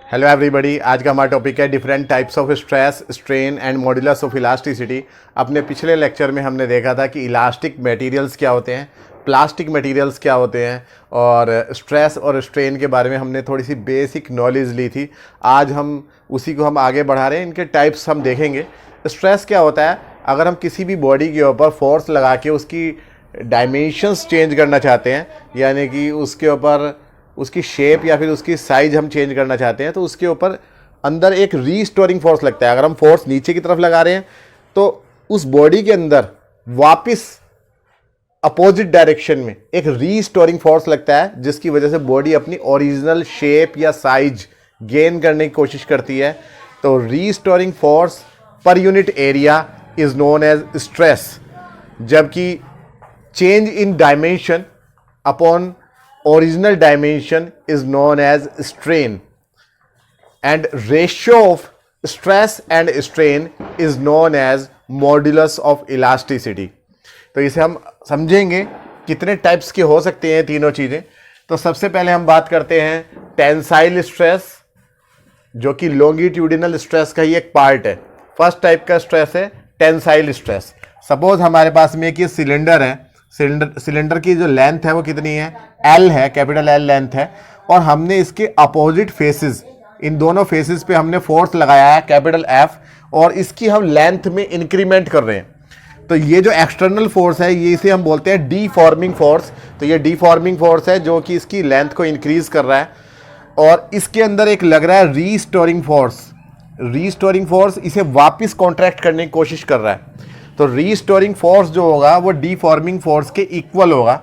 Hello everybody, आज का हमारा टॉपिक है different types of stress, strain and modulus of elasticity. अपने पिछले लेक्चर में हमने देखा था कि इलास्टिक मटेरियल्स क्या होते हैं, प्लास्टिक मटेरियल्स क्या होते हैं और स्ट्रेस और स्ट्रेन के बारे में हमने थोड़ी सी बेसिक नॉलेज ली थी। आज हम उसी को हम आगे बढ़ा रहे हैं, इनके टाइप्स हम देखेंगे। स्ट्रेस क्या होता है? अगर हम किसी भी बॉडी के ऊपर फोर्स लगा के उसकी डायमेंशंस चेंज करना चाहते हैं, यानी कि उसके ऊपर उसकी शेप या फिर उसकी साइज हम चेंज करना चाहते हैं, तो उसके ऊपर अंदर एक रीस्टोरिंग फोर्स लगता है। अगर हम फोर्स नीचे की तरफ लगा रहे हैं तो उस बॉडी के अंदर वापस अपोजिट डायरेक्शन में एक रीस्टोरिंग फोर्स लगता है, जिसकी वजह से बॉडी अपनी ओरिजिनल शेप या साइज गेन करने की कोशिश करती है। तो रीस्टोरिंग फोर्स पर unit area is known as stress, जबकि change in dimension upon original dimension is known as strain, and ratio of stress and strain is known as modulus of elasticity। तो इसे हम समझेंगे कितने टाइप्स के हो सकते हैं तीनों चीज़ें। तो सबसे पहले हम बात करते हैं टेंसाइल स्ट्रेस, जो कि लॉन्गिट्यूडिनल स्ट्रेस का ही एक पार्ट है। फर्स्ट टाइप का स्ट्रेस है टेंसाइल स्ट्रेस। सपोज हमारे पास में एक ये सिलेंडर है, सिलेंडर की जो लेंथ है वो कितनी है? एल है, कैपिटल एल लेंथ है, और हमने इसके अपोजिट फेसेस, इन दोनों फेसेस पे हमने फोर्स लगाया है कैपिटल एफ, और इसकी हम लेंथ में इंक्रीमेंट कर रहे हैं। तो ये जो एक्सटर्नल फोर्स है, ये इसे हम बोलते हैं डीफॉर्मिंग फोर्स। तो ये डीफॉर्मिंग फोर्स है जो कि इसकी लेंथ को इंक्रीज कर रहा है, और इसके अंदर एक लग रहा है रीस्टोरिंग फोर्स। रीस्टोरिंग फोर्स इसे वापस कॉन्ट्रैक्ट करने की कोशिश कर रहा है। तो रीस्टोरिंग फोर्स जो होगा वो डीफॉर्मिंग फोर्स के इक्वल होगा।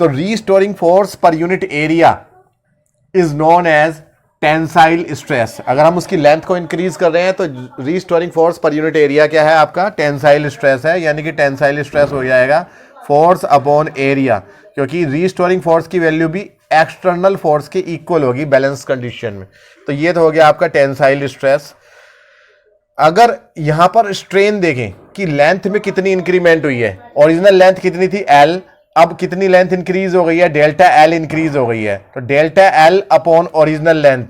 तो रीस्टोरिंग फोर्स पर unit area is known as tensile stress. अगर हम उसकी लेंथ को इंक्रीज कर रहे हैं तो रीस्टोरिंग फोर्स पर यूनिट एरिया क्या है? आपका टेंसाइल स्ट्रेस है, यानी कि टेंसाइल स्ट्रेस हो जाएगा फोर्स अपॉन एरिया, क्योंकि रीस्टोरिंग फोर्स की वैल्यू भी एक्सटर्नल फोर्स के इक्वल होगी बैलेंस कंडीशन में। तो ये तो हो गया आपका टेंसाइल स्ट्रेस। अगर यहां पर स्ट्रेन देखें कि लेंथ में कितनी इंक्रीमेंट हुई है, ओरिजिनल लेंथ कितनी थी? एल, अब कितनी लेंथ इंक्रीज हो गई है? डेल्टा एल इंक्रीज हो गई है। तो delta L upon original length,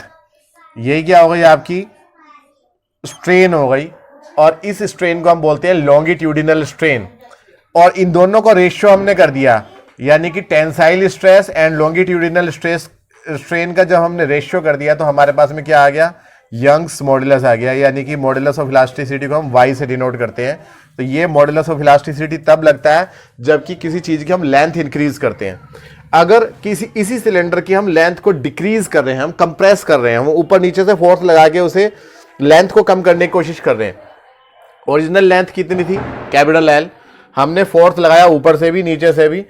यही क्या हो गई? आपकी स्ट्रेन हो गई, और इस स्ट्रेन को हम बोलते हैं लॉन्गिट्यूडिनल स्ट्रेन। और इन दोनों को रेशियो हमने कर दिया, यानी कि tensile stress and longitudinal stress, strain का जब हमने रेशियो कर दिया तो हमारे पास में क्या आ गया? यंग्स मॉडुलस आ गया, यानी कि मॉडुलस ऑफ इलास्टिसिटी को हम y से डिनोट करते हैं। तो ये मॉडुलस ऑफ इलास्टिसिटी तब लगता है जबकि किसी चीज़ की हम लेंथ इंक्रीज करते हैं। अगर इसी सिलेंडर की हम लेंथ को डिक्रीज कर रहे हैं, हम कंप्रेस कर रहे हैं, हम ऊपर नीचे से फोर्स लगा के उसे लेंथ को कम करने की कोशिश कर रहे हैं। ओरिजिनल लेंथ कितनी थी? कैपिटल एल, हमने फोर्स लगाया ऊपर से भी नीचे से भी,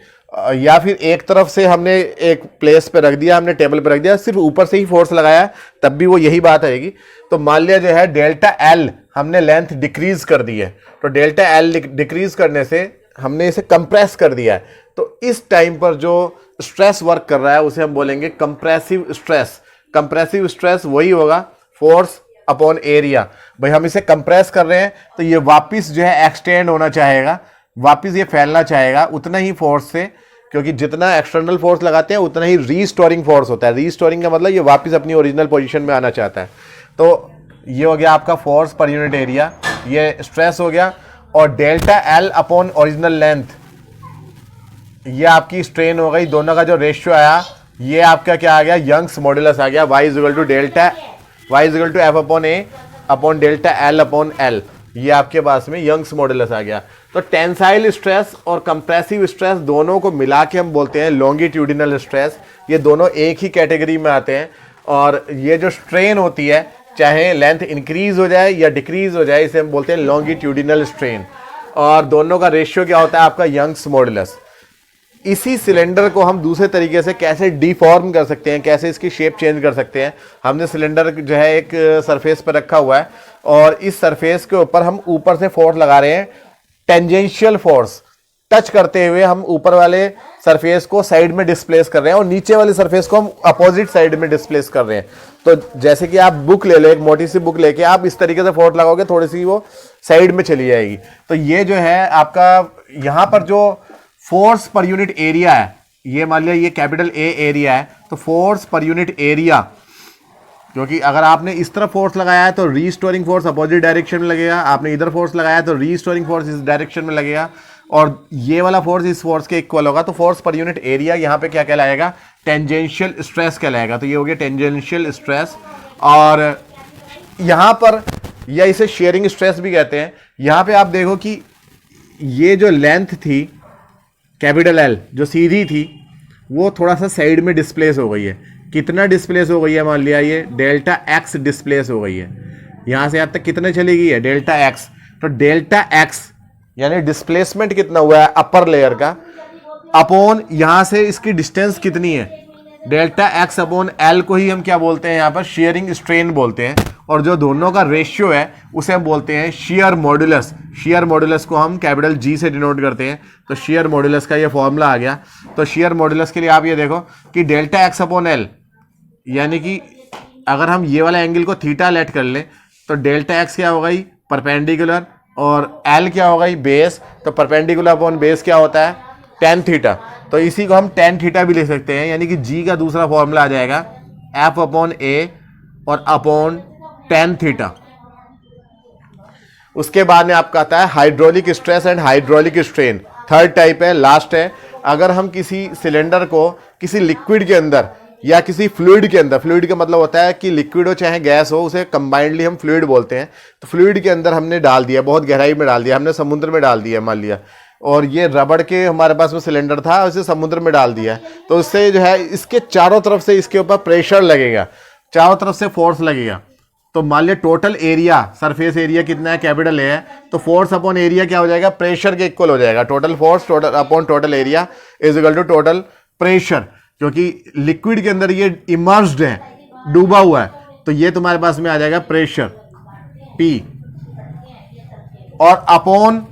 या फिर एक तरफ से हमने एक प्लेस पे रख दिया, हमने टेबल पे रख दिया, सिर्फ ऊपर से ही फोर्स लगाया, तब भी वो यही बात आएगी। तो मान लिया जो है डेल्टा एल हमने लेंथ डिक्रीज कर दी है, तो डेल्टा एल डिक्रीज करने से हमने इसे कंप्रेस कर दिया है। तो इस टाइम पर जो स्ट्रेस वर्क कर रहा है उसे हम बोलेंगे कंप्रेसिव स्ट्रेस। कंप्रेसिव स्ट्रेस वही होगा फोर्स अपॉन एरिया। भाई हम इसे कंप्रेस कर रहे हैं तो ये वापिस जो है एक्सटेंड होना चाहेगा, वापिस ये फैलना चाहेगा उतना ही फोर्स से, क्योंकि जितना एक्सटर्नल फोर्स लगाते हैं उतना ही रीस्टोरिंग फोर्स होता है। रीस्टोरिंग का मतलब ये वापिस अपनी ओरिजिनल पोजीशन में आना चाहता है। तो ये हो गया आपका फोर्स पर यूनिट एरिया, ये स्ट्रेस हो गया। और delta L upon original length, ये आपकी स्ट्रेन हो गई। दोनों का जो रेशियो आया ये आपका क्या आ गया? यंग्स मॉडुलस आ गया। y equal to delta, y equal to F upon A upon delta L upon L, ये आपके पास में यंग्स मॉडुलस आ गया। तो टेंसाइल स्ट्रेस और कंप्रेसिव स्ट्रेस दोनों को मिला के हम बोलते हैं लॉन्गिट्यूडिनल स्ट्रेस। ये दोनों एक ही कैटेगरी में आते हैं। और ये जो स्ट्रेन होती है, चाहे लेंथ इंक्रीज हो जाए या डिक्रीज हो जाए, इसे हम बोलते हैं लॉन्गिट्यूडिनल स्ट्रेन। और दोनों का रेशियो क्या होता है? आपका यंग्स मॉडुलस। इसी सिलेंडर को हम दूसरे तरीके से कैसे डिफॉर्म कर सकते हैं, कैसे इसकी शेप चेंज कर सकते हैं? हमने सिलेंडर जो है एक सरफेस पर रखा हुआ है, और इस सरफेस के ऊपर हम ऊपर से फोर्स लगा रहे हैं, टेंजेंशियल फोर्स। टच करते हुए हम ऊपर वाले सरफेस को साइड में डिस्प्लेस कर रहे हैं, और नीचे वाले सरफेस को हम अपोजिट साइड में डिस्प्लेस कर रहे हैं। तो जैसे कि आप बुक ले लो, एक मोटी सी बुक लेके आप इस तरीके से फोर्स लगाओगे, थोड़ी सी वो साइड में चली जाएगी। तो ये जो है आपका यहाँ पर जो फोर्स पर यूनिट एरिया है, ये मान लिया ये कैपिटल ए एरिया है, तो फोर्स पर यूनिट एरिया क्योंकि अगर आपने इस तरफ फोर्स लगाया है तो रीस्टोरिंग फोर्स अपोजिट डायरेक्शन में लगेगा, आपने इधर फोर्स लगाया है तो रीस्टोरिंग फोर्स इस डायरेक्शन में लगेगा, और ये वाला फोर्स इस फोर्स के इक्वल होगा। तो फोर्स पर यूनिट एरिया यहाँ पे क्या कहलाएगा, टेंजेंशियल स्ट्रेस कहलाएगा। तो ये हो गया टेंजेंशियल स्ट्रेस। और यहाँ पर, या इसे शेयरिंग स्ट्रेस भी कहते हैं, यहाँ पे आप देखो कि ये जो लेंथ थी कैपिटल एल जो सीधी थी वो थोड़ा सा साइड में डिस्प्लेस हो गई है। कितना डिस्प्लेस हो गई है, मान लिया ये डेल्टा एक्स डिस्प्लेस हो गई है। यहाँ से यहाँ तक कितने चली गई है, डेल्टा एक्स। तो डेल्टा एक्स यानी डिस्प्लेसमेंट कितना हुआ है अपर लेयर का, अपॉन यहाँ से इसकी डिस्टेंस कितनी है, डेल्टा एक्स अपॉन एल को ही हम क्या बोलते हैं यहाँ पर, शेयरिंग स्ट्रेन बोलते हैं। और जो दोनों का रेशियो है उसे हम बोलते हैं शेयर मॉड्यूलस। शेयर मॉड्यूलस को हम कैपिटल जी से डिनोट करते हैं। तो शेयर मॉड्यूलस का ये फॉर्मूला आ गया। तो शेयर मॉड्यूलस के लिए आप ये देखो कि डेल्टा एक्स अपॉन एल, यानी कि अगर हम ये वाला एंगल को थीटा लेट कर लें तो डेल्टा एक्स क्या होगा, परपेंडिकुलर, और एल क्या होगा, बेस। तो परपेंडिकुलर अपॉन बेस क्या होता है, टेन थीटा। तो इसी को हम टेन थीटा भी ले सकते हैं, यानी कि जी का दूसरा फॉर्मूला आ जाएगा एफ अपॉन ए और अपॉन टेन थीटा। उसके बाद में आपका आता है hydraulic stress and hydraulic strain. Third type है, लास्ट है। अगर हम किसी सिलेंडर को किसी लिक्विड के अंदर या किसी फ्लूइड के अंदर, फ्लूइड का मतलब होता है कि लिक्विड हो चाहे गैस हो, उसे कंबाइंडली हम फ्लूइड बोलते हैं। तो फ्लूइड के अंदर हमने डाल दिया, बहुत गहराई में डाल दिया, हमने समुद्र में डाल दिया मान लिया, और ये रबड़ के हमारे पास में सिलेंडर था, उसे समुद्र में डाल दिया। तो उससे जो है इसके चारों तरफ से इसके ऊपर प्रेशर लगेगा, चारों तरफ से फोर्स लगेगा। तो मान लिया टोटल एरिया, सरफेस एरिया कितना है, कैपिटल ए है, तो फोर्स अपॉन एरिया क्या हो जाएगा, प्रेशर के इक्वल हो जाएगा। Total force total upon total area is equal to total pressure. क्योंकि लिक्विड के अंदर ये इमर्स्ड है, डूबा हुआ है, तो ये तुम्हारे पास में आ जाएगा प्रेशर P। और अपॉन,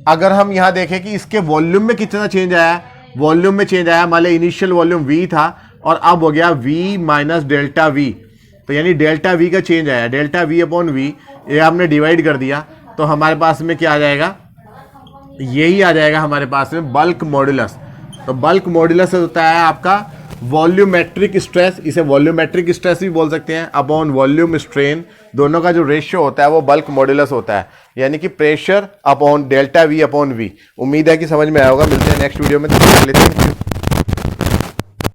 अगर हम यहां देखें कि इसके वॉल्यूम में कितना चेंज आया, वॉल्यूम में चेंज आया, मान लिया इनिशियल वॉल्यूम V था और अब हो गया V माइनस डेल्टा V। तो यानी डेल्टा V का चेंज आया, डेल्टा V अपॉन V, ये हमने डिवाइड कर दिया। तो हमारे पास में क्या आ जाएगा, यही आ जाएगा हमारे पास में बल्क मॉड्यूलस। तो बल्क मॉड्यूलस होता है आपका वॉल्यूमेट्रिक स्ट्रेस, इसे वॉल्यूमेट्रिक स्ट्रेस भी बोल सकते हैं, अपॉन वॉल्यूम स्ट्रेन। दोनों का जो रेशियो होता है वो बल्क मॉड्यूलस होता है, यानी कि pressure upon delta V upon V। उम्मीद है कि समझ में आया होगा। मिलते हैं नेक्स्ट वीडियो में, थैंक यू।